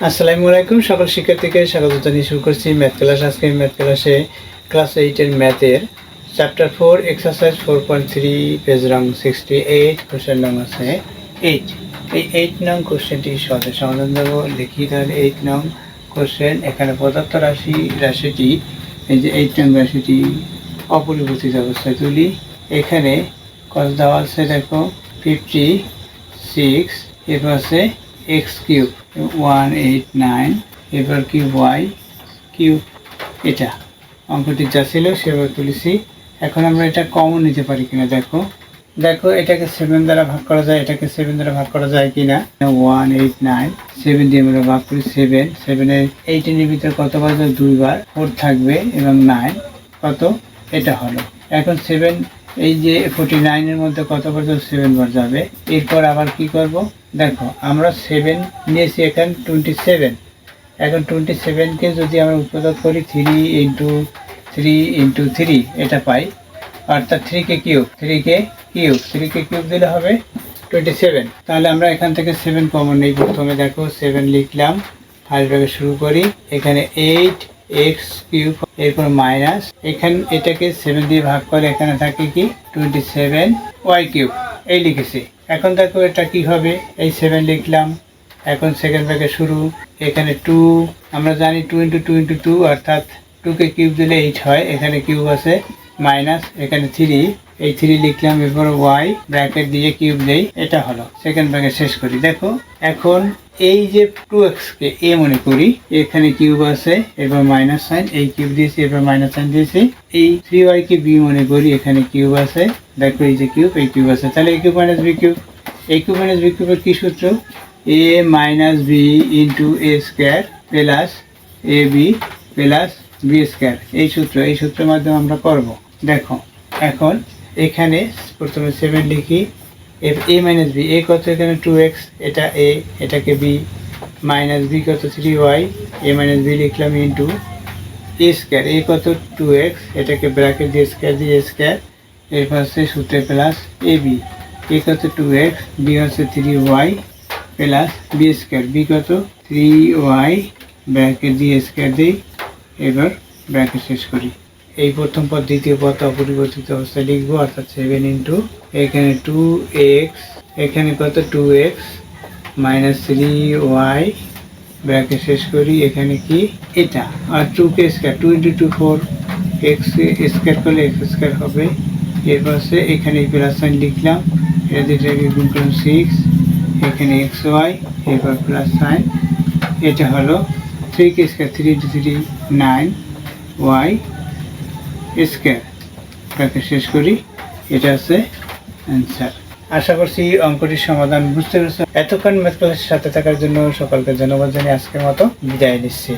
আসসালামু আলাইকুম সকল শিক্ষার্থীকে স্বাগত জানিয়ে শুরু করছি ম্যাথ ক্লাস। আজকে ম্যাথ ক্লাসে ক্লাস 8-এর ম্যাথের চ্যাপ্টার 4 এক্সারসাইজ 4.3 পেজ নং 68 কোশ্চেন নং আছে 8। এই 8 নং কোশ্চেনটি সহজে সমাধান দেব। লিখি তাহলে 8 নং কোশ্চেন। এখানে পদার্থ রাশিটি এই যে 8 নং রাশিটি অপরিবর্তিত অবস্থায় তুলি। এখানে কত দেওয়া আছে দেখো 56, এরপর আছে এক্স কিউব 189, এরপর কিউব ওয়াই কিউব। এটা অঙ্কটি যা ছিল সেভাবে তুলেছি। এখন আমরা এটা কমন নিতে পারি কিনা দেখো। এটাকে 7 দ্বারা ভাগ করা যায়, এটাকে 7 দ্বারা ভাগ করা যায় কিনা। 189 7 দিয়ে আমরা ভাগ করি। 7 18-এর ভিতরে কত বার 2 বার 4 থাকবে এবং 9 কত এটা হলো। এখন 7 এই যে 49-এর মধ্যে কত বার 7 বার যাবে। এরপর আবার কি করব দেখো, আমরা 7 নিয়েছি এখানে 27। এখন 27কে যদি আমরা উৎপাদক করি 3 ইন্টু 3 এটা পাই, অর্থাৎ 3কে কিউব দিলে হবে 27। তাহলে আমরা এখান থেকে 7 কমন নেই। প্রথমে দেখো 7 লিখলাম, ফার্স্ট ব্র্যাকেট শুরু করি। এখানে 8x কিউব, এরপর মাইনাস, এখানে এটাকে 7 দিয়ে ভাগ করে এখানে থাকে কি 27y কিউব, এই লিখেছি। এখন দেখো এটা কি হবে, এই 7 লিখলাম। এখন সেকেন্ড ব্র্যাকেট শুরু, এখানে 2, আমরা জানি 2 ইন্টু 2 অর্থাৎ 2কে কিউব দিলে 8 হয়, এখানে কিউব আছে, মাইনাস এখানে 3, এই 3 লিখলাম। এরপর y ব্র্যাকেট দিয়ে কিউব দেই, এটা হলো। সেকেন্ড ব্র্যাকেট শেষ করি। দেখো এখন এই যে 2x কে a মনে করি, এখানে কিউব আছে, এবার মাইনাস সাইন, এই কিউব দিয়েছি, এবার মাইনাস সাইন দিয়েছি। এই 3y কে b মনে করি, এখানে কিউব আছে, দেখো এই যে কিউব, এই কিউব আছে, তাহলে a cube minus b cube. a cube minus b কিউবের কি সূত্র? a minus b into a square plus ab plus b square, এই সূত্রের মাধ্যমে আমরা করব। দেখো এখন এখানে প্রথমে 7 লিখি, a মাইনাস b, a কত এখানে 2x, এটা a, এটাকে b, মাইনাস b কত 3y, a মাইনাস b লিখলাম ইন্টু a স্কোয়ার, a কত 2x, এটাকে ব্র্যাকেট দিয়ে স্কোয়ার, এর পাশে সূত্রে প্লাস ab, a কত 2x, b হচ্ছে 3y plus b square, b কত 3y, ব্র্যাকেট দিয়ে স্কোয়ার দিই, এবার ব্র্যাকেট শেষ করি। এই প্রথম পদ দ্বিতীয় পদ অপরিবর্তিত অবস্থায় লিখবো, অর্থাৎ 7 ইন্টু এখানে 2x, এখানে কত 2x মাইনাস 3y, ব্র্যাকেট শেষ করি। এখানে কি এটা, আর 2কে স্কোয়ার, 2 ইন্টু 2 4, x স্কোয়ার করলে x স্কোয়ার হবে। এরপর এখানে প্লাস সাইন লিখলাম, এটা দুটাকে গুণ করলাম 6, এখানে xy, এরপর প্লাস সাইন, এটা হলো 3কে square, 3 into 3 9y square, bracket শেষ করি। এটা আছে অ্যান্সার। আশা করছি অঙ্কটির সমাধান বুঝতে পেরেছ। এতক্ষণ ম্যাথ ক্লাসের সাথে থাকার জন্য সকলকে ধন্যবাদ জানিয়ে আজকের মতো বিদায় নিচ্ছি।